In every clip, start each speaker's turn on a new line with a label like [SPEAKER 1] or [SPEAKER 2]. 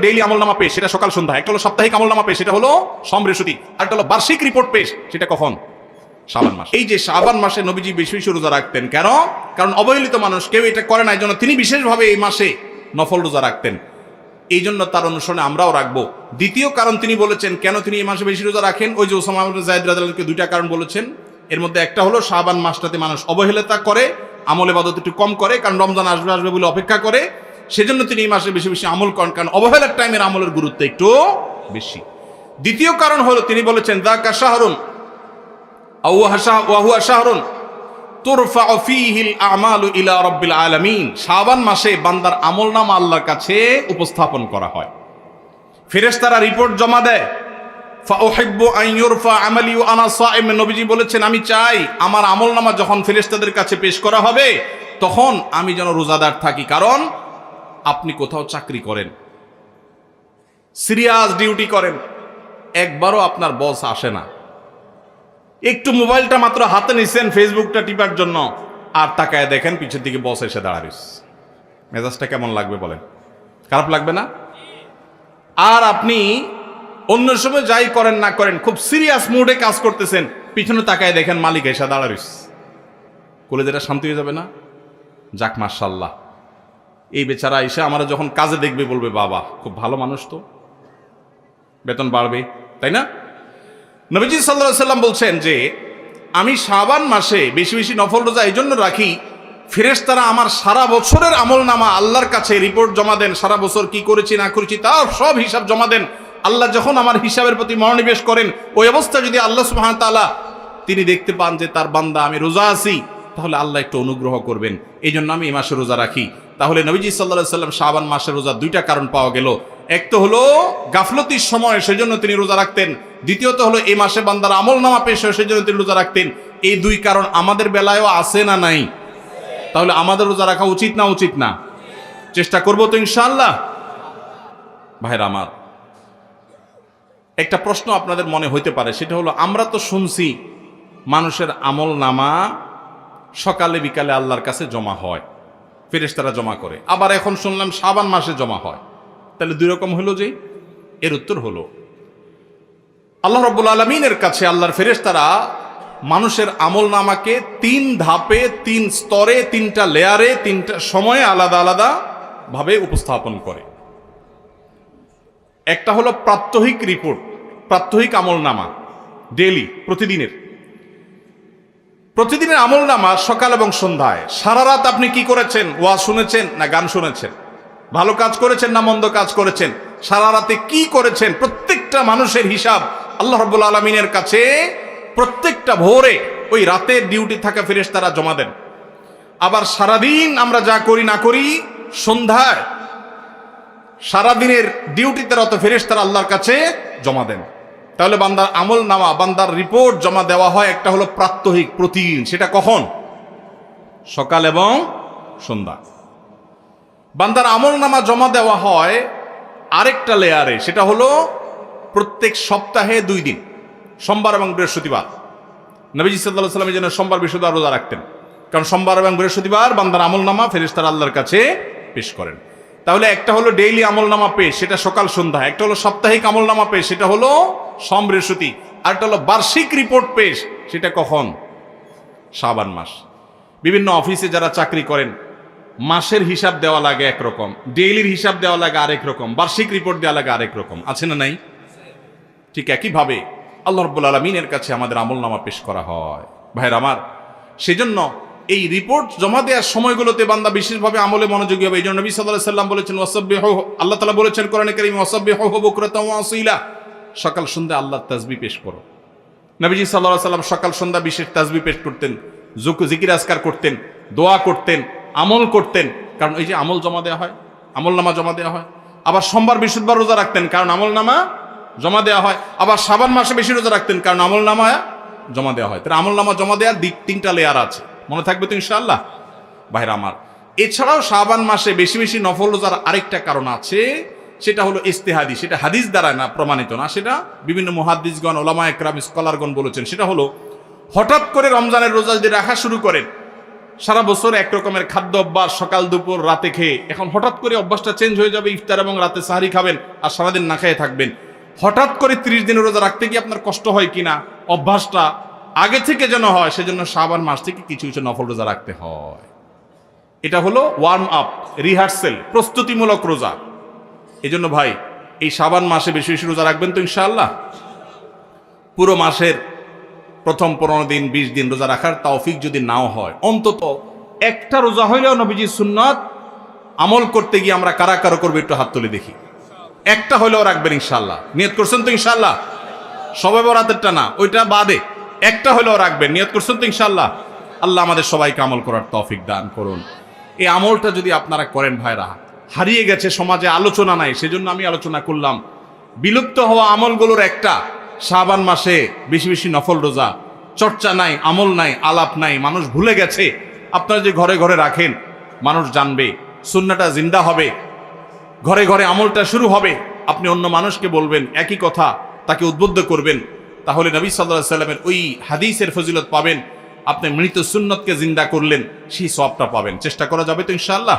[SPEAKER 1] Daily আমলনামা পেশ, সেটা সকাল সন্ধ্যা। একটা হলো সাপ্তাহিক আমলনামা পেশ, সেটা হলো সোম বৃহস্পতি। আর একটা হলো বার্ষিক রিপোর্ট পেশ, সেটা কখন? শাবান মাস। এই যে শাবান মাসে নবীজি বেশি বেশি রোজা রাখতেন, কেন? কারণ অবহেলিত মানুষ কেউ এটা করে না, এই জন্য তিনি বিশেষভাবে এই মাসে নফল রোজা রাখতেন। এই জন্য তার অনুসরণে আমরাও রাখবো। দ্বিতীয় কারণ তিনি বলেছেন কেন তিনি এই মাসে বেশি রোজা রাখেন, ওই যে ওসামা ইবনে যায়েদ রাদিয়াল্লাহু আনহুকে দুইটা কারণ বলেছেন। এর মধ্যে একটা হলো শাবান মাসটাতে মানুষ অবহেলিতা করে, আমল ইবাদত একটু কম করে, কারণ রমজান আসবে আসবে বলে অপেক্ষা করে। সেজন্য তিনি এই মাসে বেশি বেশি আমল করেন, কারণ অবহেলার টাইমের আমলের গুরুত্ব একটু বেশি। দ্বিতীয় কারণ হলো তিনি বলেছেন যাকা শাহরুন ওয়া হুয়া শাহরুন তুরফাউ ফীহিল আমালু ইলা রাব্বিল আলামিন। শাবান মাসে বান্দার আমলনামা আল্লাহর কাছে উপস্থাপন করা হয়, ফেরেশতারা রিপোর্ট জমা দেয়। ফাউহিব্বু আন ইউরফা আমালি ওয়া আনা সাইম, নবীজি বলেছেন আমি চাই আমার আমলনামা যখন ফেরেশতাদের কাছে পেশ করা হবে তখন আমি যেন রোজাদার থাকি। কারণ আপনি কোথাও চাকরি করেন, সিরিয়াস ডিউটি করেন, একবারও আপনার বস আসে না, একটু মোবাইলটা মাত্র হাতে নিছেন ফেসবুকটা টিপার জন্য, আর তাকায় দেখেন পিছের দিকে বস এসে দাঁড়াইস, মেজাজটা কেমন লাগবে বলেন? খারাপ লাগবে না? আর আপনি অন্য সময় যাই করেন না করেন খুব সিরিয়াস মুডে কাজ করতেছেন, পিছনে তাকায় দেখেন মালিক এসে দাঁড়াইস, কলেজেটা শান্তি হয়ে যাবে না? যাক মাশাআল্লাহ, এই বেচারা এসে আমরা যখন কাজে দেখবে বলবে বাবা খুব ভালো মানুষ, তো বেতন বাড়বে, তাই না? নবীজি সাল্লাল্লাহু আলাইহি সাল্লাম বলছেন যে আমি শাবান মাসে বেশি বেশি নফল রোজা এই জন্য রাখি, ফেরেশতারা আমার সারা বছরের আমলনামা আল্লাহর কাছে রিপোর্ট জমা দেন, সারা বছর কি করেছি না করেছি তার সব হিসাব জমা দেন। আল্লাহ যখন আমার হিসাবের প্রতি মনোনিবেশ করেন, ওই অবস্থা যদি আল্লাহ সুবহানাহু ওয়া তাআলা তিনি দেখতে পান যে তার বান্দা আমি রোজা আছি, তাহলে আল্লাহ একটু অনুগ্রহ করবেন। এই জন্য আমি এই মাসে রোজা রাখি। তাহলে নবীজি সাল্লাল্লাহু আলাইহি সাল্লাম শাবান মাসের রোজা দুইটা কারণ পাওয়া গেল। এক তো হলো গাফলতির সময় সেজন্য তিনি রোজা রাখতেন, দ্বিতীয়ত হলো এই মাসে বান্দার আমলনামা পেশ হয় সেজন্য তিনি রোজা রাখতেন। এই দুই কারণ আমাদের বেলায়ও আছে না নাই? তাহলে আমাদের রোজা রাখা উচিত না উচিত না? চেষ্টা করবো তো ইনশাআল্লাহ। ভাইরা আমার, একটা প্রশ্ন আপনাদের মনে হইতে পারে, সেটা হলো আমরা তো শুনছি মানুষের আমলনামা সকালে বিকালে আল্লাহর কাছে জমা হয়, ফেরেশতারা জমা করে, আবার এখন শুনলাম শাবান মাসে জমা হয়, তাহলে দুই রকম হলো যে? এর উত্তর হলো আল্লাহ রাব্বুল আলামিনের কাছে আল্লাহর ফেরেশতারা মানুষের আমলনামাকে তিন ধাপে, তিন স্তরে, তিনটা লেয়ারে, তিনটা সময়ে আলাদা আলাদা ভাবে উপস্থাপন করে। একটা হলো প্রাত্যহিক রিপোর্ট, প্রাত্যহিক আমলনামা, ডেইলি, প্রতিদিনের আমলনামা সকাল এবং সন্ধ্যায়। সারা রাত আপনি কি করেছেন? ওয়াজ শুনেছেন না গান শুনেছেন? ভালো কাজ করেছেন না মন্দ কাজ করেছেন? সারা রাতে কি করেছেন? প্রত্যেকটা মানুষের হিসাব আল্লাহ রাব্বুল আলামিনের কাছে প্রত্যেকটা ভোরে ওই রাতের ডিউটি থাকা ফেরেশতারা জমা দেন। আবার সারাদিন আমরা যা করি না করি সন্ধ্যায় সারাদিনের ডিউটিতে রত ফেরেশতারা আল্লাহর কাছে জমা দেন। তাহলে বান্দার আমলনামা, বান্দার রিপোর্ট জমা দেওয়া হয় একটা হলো প্রাত্যহিক, প্রতিদিন। সেটা কখন? সকাল এবং সন্ধ্যা। বান্দার আমলনামা জমা দেওয়া হয় আরেকটা লেয়ারে, সেটা হলো প্রত্যেক সপ্তাহে 2 দিন, সোমবার এবং বৃহস্পতিবার। নবীজি সাল্লাল্লাহু আলাইহি ওয়াসাল্লাম যেন সোমবার বৃহস্পতিবার রোজা রাখতেন, কারণ সোমবার এবং বৃহস্পতিবার বান্দার আমলনামা ফেরেশতারা আল্লাহর কাছে পেশ করেন। তাহলে একটা হলো ডেইলি আমলনামা পেশ, সেটা সকাল সন্ধ্যা। একটা হলো সাপ্তাহিক আমলনামা পেশ, সেটা হলো সোম বৃহস্পতি। আর একটা হলো বার্ষিক রিপোর্ট পেশ, সেটা কখন? শাবান মাস। বিভিন্ন অফিসে যারা চাকরি করেন মাসের হিসাব দেওয়া লাগে একরকম, ডেইলির হিসাব দেওয়া লাগে আরেক রকম, বার্ষিক রিপোর্ট দেওয়া লাগে আরেক রকম, আছে না নাই? ঠিক একইভাবে আল্লাহ রাব্বুল আলামিনের কাছে আমাদের আমলনামা পেশ করা হয়। ভাইরা আমার, সেজন্য এই রিপোর্ট জমা দেওয়ার সময়গুলোতে বান্দা বিশেষভাবে আমলে মনোযোগী হবে। এই জন্য নবী সাল্লাল্লাহু আলাইহি সাল্লাম বলেছেন ওয়াসাব্বিহু, আল্লাহ তাআলা বলেছেন কোরআনে কারীমে ওয়াসাব্বিহু বুকরাতাও ওয়া আসীলা, সকাল সন্ধ্যা আল্লাহর তাসবিহ পেশ করো। নবীজি সাল্লাল্লাহু আলাইহি সাল্লাম সকাল সন্ধ্যা বিশেষ তাসবিহ পেশ করতেন, জিকির আজকার করতেন, দোয়া করতেন, আমল করতেন, কারণ এই যে আমল জমা দেওয়া হয়, আমলনামা জমা দেওয়া হয়। আবার সোমবার বৃহস্পতিবার রোজা রাখতেন, কারণ আমলনামা জমা দেওয়া হয়। আবার শাবান মাসে বেশি রোজা রাখতেন, কারণ আমলনামা জমা দেওয়া হয়। তাহলে আমলনামা জমা দেওয়ার 3টা লেয়ার আছে, মনে থাকবে তো ইনশাআল্লাহ। ভাইরা আমার, এছাড়াও শাবান মাসে বেশি বেশি নফল রোজার আরেকটা কারণ আছে, সেটা হলো ইজতিহাদি, সেটা হাদিস দ্বারা না প্রমাণিত না, সেটা বিভিন্ন মুহাদ্দিসগণ, উলামা একরাম, স্কলারগণ বলেছেন। সেটা হলো হঠাৎ করে রমজানের রোজা যদি রাখা শুরু করেন, সারা বছর একরকমের খাদ্য অভ্যাস, সকাল দুপুর রাতে খেয়ে, এখন হঠাৎ করে অভ্যাসটা চেঞ্জ হয়ে যাবে, ইফতার এবং রাতে সাহারি খাবেন আর সারাদিন না খেয়ে থাকবেন। হঠাৎ করে 30 দিনের রোজা রাখতে কি আপনার কষ্ট হয় কিনা, অভ্যাসটা আগে থেকে যেন হয়, সেজন্য শাবান মাস থেকে কিছু কিছু নফল রোজা রাখতে হয়। এটা হলো ওয়ার্ম আপ, রিহার্সেল, প্রস্তুতিমূলক রোজা। এই জন্য ভাই এই শাবান মাসে বেশি বেশি রোজা রাখবেন তো ইনশাআল্লাহ। পুরো মাসের প্রথম 15 দিন 20 দিন রোজা রাখার তৌফিক যদি নাও হয়, অন্তত একটা রোজা হইলেও নবীজির সুন্নাত আমল করতে গিয়ে আমরা কারা কারো করবো একটু হাত তুলে দেখি। একটা হইলেও রাখবেন ইনশাআল্লাহ। নিয়ত করছেন তো ইনশাআল্লাহ? সবে বরাতেরটা না, ওইটা বাদে একটা হইলেও রাখবেন। নিয়ত করছেন তো ইনশাআল্লাহ? আল্লাহ আমাদের সবাইকে আমল করার তৌফিক দান করুন। এই আমলটা যদি আপনারা করেন ভাইরা, হারিয়ে গেছে, সমাজে আলোচনা নাই, সেজন্য আমি আলোচনা করলাম। বিলুপ্ত হওয়া আমলগুলোর একটা শাবান মাসে বেশি বেশি নফল রোজা। চর্চা নাই, আমল নাই, আলাপ নাই, মানুষ ভুলে গেছে। আপনারা যে ঘরে ঘরে রাখেন, মানুষ জানবে, সুন্নাহটা জিন্দা হবে, ঘরে ঘরে আমলটা শুরু হবে। আপনি অন্য মানুষকে বলবেন একই কথা, তাকে উদ্বুদ্ধ করবেন, তাহলে নবী সাল্লাল্লাহু আলাইহি সাল্লামের ওই হাদিসের ফজিলত পাবেন। আপনি মৃত সুন্নতকে জিন্দা করলেন, সেই সওয়াবটা পাবেন। চেষ্টা করা যাবে তো ইনশাআল্লাহ?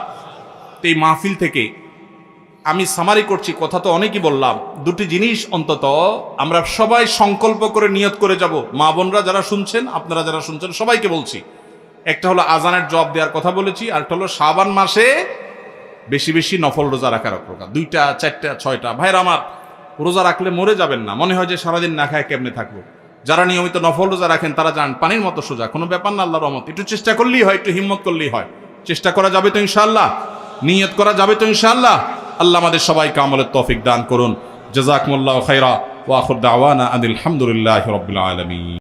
[SPEAKER 1] তো এই মাহফিল থেকে আমি সামারি করছি, কথা তো অনেকই বললাম। দুটি জিনিস অন্তত আমরা সবাই সংকল্প করে নিয়ত করে যাব। মা বোনরা যারা শুনছেন, আপনারা যারা শুনছেন, সবাইকে বলছি, একটা হলো আজানের জবাব দেওয়ার কথা বলেছি, আর একটা হলো শাবান মাসে বেশি বেশি নফল রোজা রাখার কথা। 2টা 4টা 6টা ভাইরা আমার, রোজা রাখলে মরে যাবেন না। মনে হয় যে সারাদিন না খায় কেমনে থাকবো। যারা নিয়মিত নফল রোজা রাখেন তারা জান পানির মতো সোজা, কোনো ব্যাপার না, আল্লাহর রহমত। একটু চেষ্টা করলেই হয়, একটু হিম্মত করলেই হয়। চেষ্টা করা যাবে তো ইনশাআল্লাহ? নিয়ত করা যাবে তো ইনশাআল্লাহ? আল্লাহ আমাদের সবাইকে আমলের তৌফিক দান করুন। জাযাকুমুল্লাহু খাইরা ওয়া আখির দাওয়ানা আনিল হামদুলিল্লাহি রাব্বিল আলামিন।